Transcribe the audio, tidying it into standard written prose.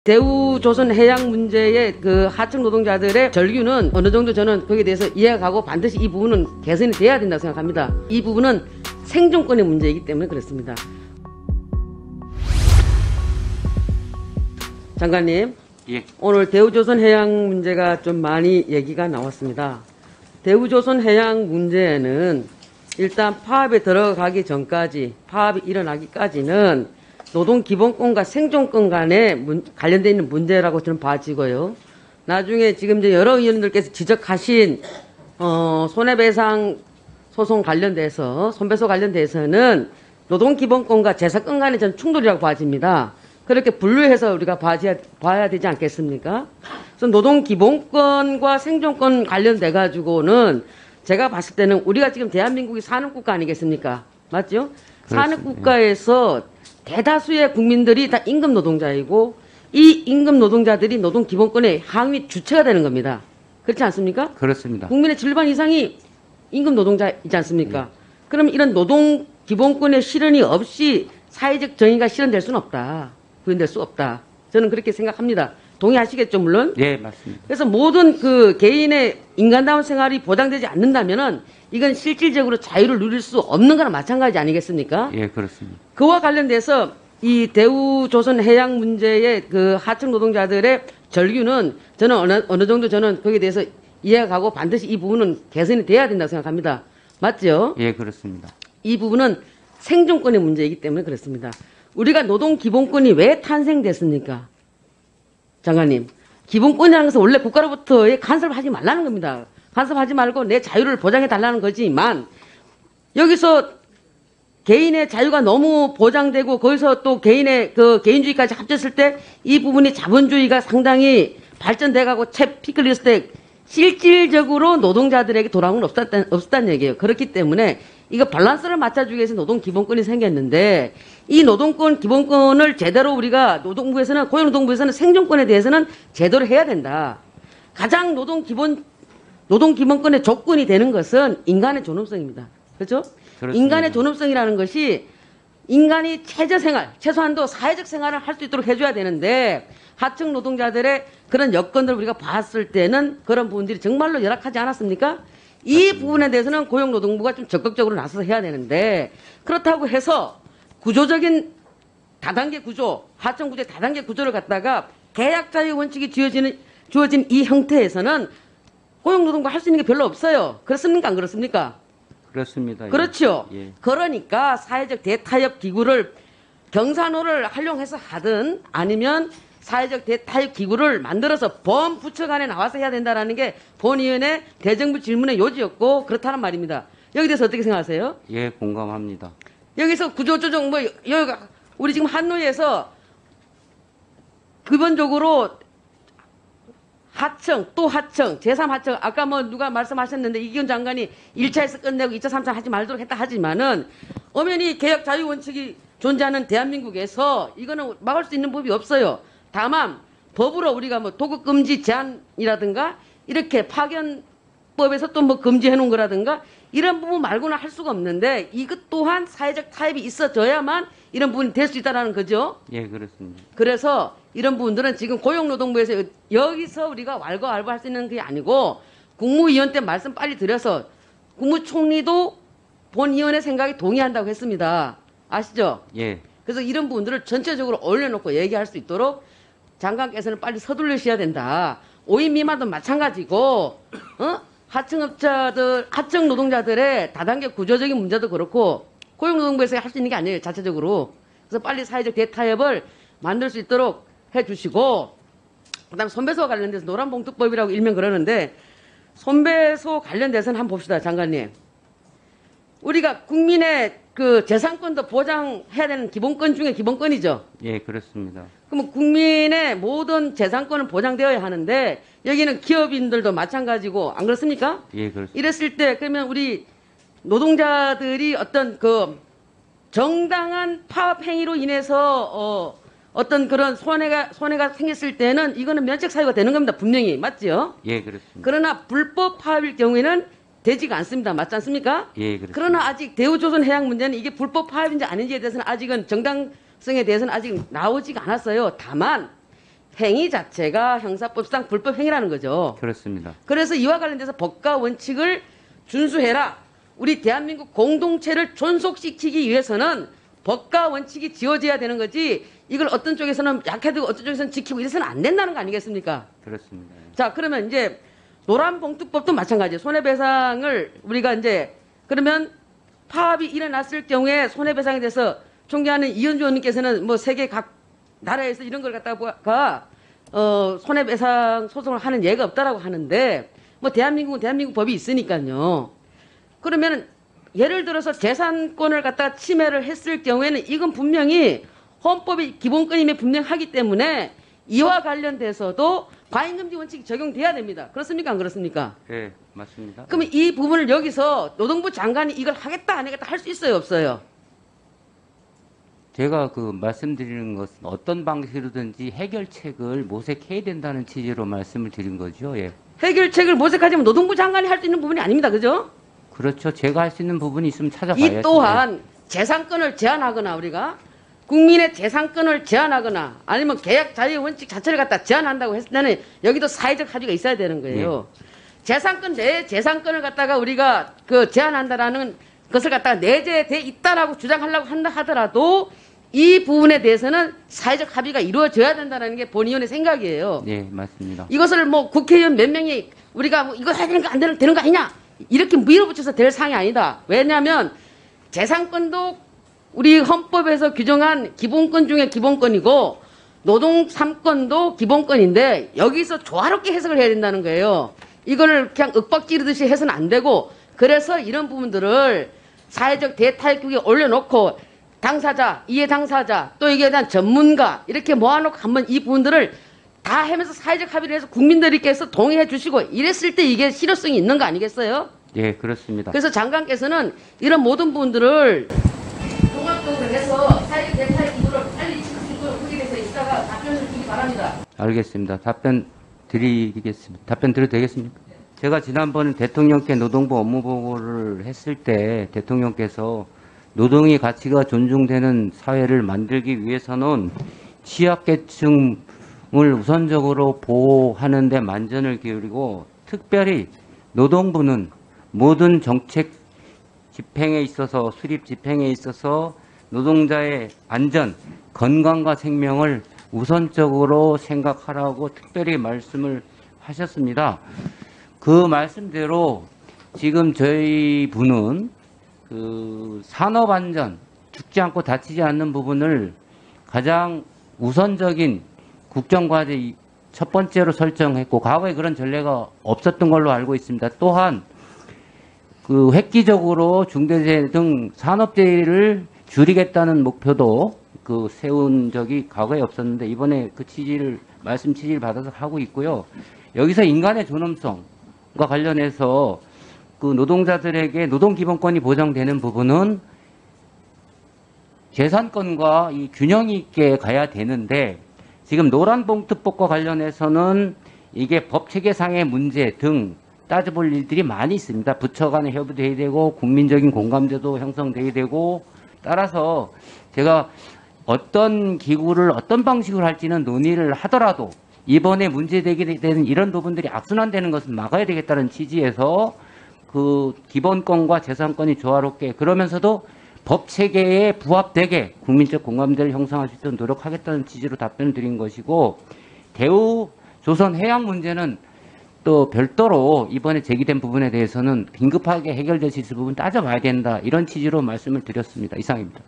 대우조선해양 문제의 그 하청 노동자들의 절규는 어느 정도 저는 거기에 대해서 이해가 가고 반드시 이 부분은 개선이 돼야 된다고 생각합니다. 이 부분은 생존권의 문제이기 때문에 그렇습니다. 장관님, 예. 오늘 대우조선해양 문제가 좀 많이 얘기가 나왔습니다. 대우조선해양 문제는 일단 파업에 들어가기 전까지, 파업이 일어나기까지는 노동기본권과 생존권 간에 관련되어 있는 문제라고 저는 봐지고요. 나중에 지금 이제 여러 의원님들께서 지적하신 손해배상 소송 관련돼서, 손배소 관련돼서는 노동기본권과 재산권 간의 전 충돌이라고 봐집니다. 그렇게 분류해서 우리가 봐야 되지 않겠습니까? 그래서 노동기본권과 생존권 관련돼 가지고는 제가 봤을 때는 우리가 지금 대한민국이 산업국가 아니겠습니까? 맞죠? 산업국가에서 대다수의 국민들이 다 임금 노동자이고 이 임금 노동자들이 노동기본권의 항위 주체가 되는 겁니다. 그렇지 않습니까? 그렇습니다. 국민의 절반 이상이 임금 노동자이지 않습니까? 그럼 이런 노동기본권의 실현이 없이 사회적 정의가 실현될 수는 없다. 구현될 수 없다. 저는 그렇게 생각합니다. 동의하시겠죠, 물론? 예, 맞습니다. 그래서 모든 그 개인의 인간다운 생활이 보장되지 않는다면은 이건 실질적으로 자유를 누릴 수 없는 거나 마찬가지 아니겠습니까? 예, 그렇습니다. 그와 관련돼서 이 대우조선해양 문제의 그 하청 노동자들의 절규는 저는 어느 정도 저는 거기에 대해서 이해가 가고 반드시 이 부분은 개선이 돼야 된다고 생각합니다. 맞죠? 예, 그렇습니다. 이 부분은 생존권의 문제이기 때문에 그렇습니다. 우리가 노동기본권이 왜 탄생됐습니까? 장관님, 기본권이라는 것은 원래 국가로부터의 간섭을 하지 말라는 겁니다. 간섭하지 말고 내 자유를 보장해 달라는 거지만 여기서 개인의 자유가 너무 보장되고 거기서 또 개인의 그 개인주의까지 합쳤을 때 이 부분이 자본주의가 상당히 발전돼 가고 채 피클렸을 때 실질적으로 노동자들에게 돌아온 건 없었다는 얘기예요. 그렇기 때문에 이거 밸런스를 맞춰주기 위해서 노동기본권이 생겼는데 이 노동권 기본권을 제대로 우리가 노동부에서는 고용노동부에서는 생존권에 대해서는 제대로 해야 된다. 가장 노동기본권의 조건이 되는 것은 인간의 존엄성입니다. 그렇죠? 그렇습니다. 인간의 존엄성이라는 것이 인간이 최소한도 사회적 생활을 할 수 있도록 해줘야 되는데 하청 노동자들의 그런 여건들을 우리가 봤을 때는 그런 부분들이 정말로 열악하지 않았습니까? 이 부분에 대해서는 고용노동부가 좀 적극적으로 나서서 해야 되는데 그렇다고 해서 구조적인 다단계 구조, 하청 구조의 다단계 구조를 갖다가 계약 자유 원칙이 주어진 이 형태에서는 고용노동부가 할 수 있는 게 별로 없어요. 그렇습니까? 안 그렇습니까? 그렇습니다. 예. 그렇죠. 예. 그러니까 사회적 대타협 기구를 경산호를 활용해서 하든 아니면 사회적 대타협 기구를 만들어서 범부처 간에 나와서 해야 된다는 게 본의원의 대정부 질문의 요지였고 그렇다는 말입니다. 여기 대해서 어떻게 생각하세요? 예, 공감합니다. 여기서 구조조정 여기가 우리 지금 한노위에서 기본적으로 하청, 또 하청, 제3하청, 아까 뭐 누가 말씀하셨는데 이기훈 장관이 1차에서 끝내고 2차, 3차 하지 말도록 했다 하지만은 엄연히 개혁 자유 원칙이 존재하는 대한민국에서 이거는 막을 수 있는 법이 없어요. 다만 법으로 우리가 뭐 도급 금지 제한이라든가 이렇게 파견법에서 또 뭐 금지해 놓은 거라든가 이런 부분 말고는 할 수가 없는데 이것 또한 사회적 타협이 있어져야만 이런 부분이 될 수 있다라는 거죠. 예, 그렇습니다. 그래서 이런 부분들은 지금 고용노동부에서 여기서 우리가 왈가왈부할 수 있는 게 아니고 국무위원 때 말씀 빨리 드려서 국무총리도 본위원의 생각에 동의한다고 했습니다. 아시죠? 예. 그래서 이런 부분들을 전체적으로 올려놓고 얘기할 수 있도록 장관께서는 빨리 서둘러셔야 된다. 5인 미만도 마찬가지고 하청업자들, 하청 노동자들의 다단계 구조적인 문제도 그렇고 고용노동부에서 할 수 있는 게 아니에요. 자체적으로. 그래서 빨리 사회적 대타협을 만들 수 있도록 해주시고 그다음 손배소 관련돼서 노란봉투법이라고 일명 그러는데 손배소 관련돼서는 한번 봅시다. 장관님. 우리가 국민의 그 재산권도 보장해야 되는 기본권 중에 기본권이죠. 예, 그렇습니다. 그러면 국민의 모든 재산권은 보장되어야 하는데 여기는 기업인들도 마찬가지고 안 그렇습니까? 예, 그렇습니다. 이랬을 때 그러면 우리 노동자들이 어떤 그 정당한 파업 행위로 인해서 어떤 그런 손해가 생겼을 때는 이거는 면책 사유가 되는 겁니다. 분명히 맞죠? 예, 그렇습니다. 그러나 불법 파업일 경우에는 되지가 않습니다. 맞지 않습니까? 예, 그렇습니다. 그러나 아직 대우조선해양 문제는 이게 불법 파업인지 아닌지에 대해서는 아직은 정당성에 대해서는 아직 나오지가 않았어요. 다만 행위 자체가 형사법상 불법 행위라는 거죠. 그렇습니다. 그래서 이와 관련돼서 법과 원칙을 준수해라. 우리 대한민국 공동체를 존속시키기 위해서는 법과 원칙이 지어져야 되는 거지, 이걸 어떤 쪽에서는 약해두고 어떤 쪽에서는 지키고 이래서는 안 된다는 거 아니겠습니까? 그렇습니다. 자, 그러면 이제 노란봉투법도 마찬가지예요. 손해배상을 우리가 이제 그러면 파업이 일어났을 경우에 손해배상에 대해서 존경하는 이현주 의원님께서는 뭐 세계 각 나라에서 이런 걸 갖다가 손해배상 소송을 하는 예가 없다라고 하는데, 뭐 대한민국은 대한민국 법이 있으니까요. 그러면 예를 들어서 재산권을 갖다가 침해를 했을 경우에는 이건 분명히 헌법의 기본권임에 분명하기 때문에 이와 관련돼서도 과잉금지 원칙이 적용돼야 됩니다. 그렇습니까? 안 그렇습니까? 네, 맞습니다. 그러면 이 부분을 여기서 노동부 장관이 이걸 하겠다 안 하겠다 할 수 있어요, 없어요? 제가 그 말씀드리는 것은 어떤 방식으로든지 해결책을 모색해야 된다는 취지로 말씀을 드린 거죠. 예. 해결책을 모색하자면 노동부 장관이 할 수 있는 부분이 아닙니다. 그죠? 그렇죠. 제가 할 수 있는 부분이 있으면 찾아가야죠. 이 또한 재산권을 제한하거나 우리가 국민의 재산권을 제한하거나 아니면 계약 자유의 원칙 자체를 갖다 제한한다고 했을 때는 여기도 사회적 합의가 있어야 되는 거예요. 재산권 내 재산권을 갖다가 우리가 그 제한한다라는 것을 갖다가 내재돼 있다라고 주장하려고 한다 하더라도 이 부분에 대해서는 사회적 합의가 이루어져야 된다는 게 본의원의 생각이에요. 네, 맞습니다. 이것을 뭐 국회의원 몇 명이 우리가 뭐 이거 해야 되는 거 안 되는 거 아니냐 이렇게 밀어붙여서 될 상이 아니다. 왜냐하면 재산권도 우리 헌법에서 규정한 기본권 중에 기본권이고 노동 3권도 기본권인데 여기서 조화롭게 해석을 해야 된다는 거예요. 이거를 그냥 윽박 지르듯이 해서는 안 되고, 그래서 이런 부분들을 사회적 대타협국에 올려놓고 당사자, 이해 당사자, 또 이게 대한 전문가 이렇게 모아놓고 한번 이 부분들을 다 하면서 사회적 합의를 해서 국민들께서 동의해 주시고 이랬을 때 이게 실효성이 있는 거 아니겠어요? 예, 그렇습니다. 그래서 장관께서는 이런 모든 부분들을 종합적으로 해서 사회적 대타협국으로 빨리 지킬 수 있도록 그에 대해서 이따가 답변을 주기 바랍니다. 알겠습니다. 답변 드리겠습니다. 답변 드려도 되겠습니까? 제가 지난번 대통령께 노동부 업무 보고를 했을 때 대통령께서 노동의 가치가 존중되는 사회를 만들기 위해서는 취약계층을 우선적으로 보호하는 데 만전을 기울이고, 특별히 노동부는 모든 정책 집행에 있어서, 수립 집행에 있어서 노동자의 안전, 건강과 생명을 우선적으로 생각하라고 특별히 말씀을 하셨습니다. 그 말씀대로 지금 저희 부는 그 산업안전, 죽지 않고 다치지 않는 부분을 가장 우선적인 국정과제 첫 번째로 설정했고, 과거에 그런 전례가 없었던 걸로 알고 있습니다. 또한 그 획기적으로 중대재해 등 산업재해를 줄이겠다는 목표도 그 세운 적이 과거에 없었는데 이번에 그 말씀 취지를 받아서 하고 있고요. 여기서 인간의 존엄성과 관련해서 그 노동자들에게 노동기본권이 보장되는 부분은 재산권과 이 균형이 있게 가야 되는데, 지금 노란봉투법과 관련해서는 이게 법체계상의 문제 등 따져볼 일들이 많이 있습니다. 부처 간의 협의도 해야 되고 국민적인 공감대도 형성돼야 되고, 따라서 제가 어떤 기구를 어떤 방식으로 할지는 논의를 하더라도 이번에 문제되게 되는 이런 부분들이 악순환되는 것은 막아야 되겠다는 취지에서 그 기본권과 재산권이 조화롭게, 그러면서도 법 체계에 부합되게 국민적 공감대를 형성할 수 있도록 노력하겠다는 취지로 답변을 드린 것이고, 대우 조선 해양 문제는 또 별도로 이번에 제기된 부분에 대해서는 긴급하게 해결될 수 있을 부분 따져봐야 된다, 이런 취지로 말씀을 드렸습니다. 이상입니다.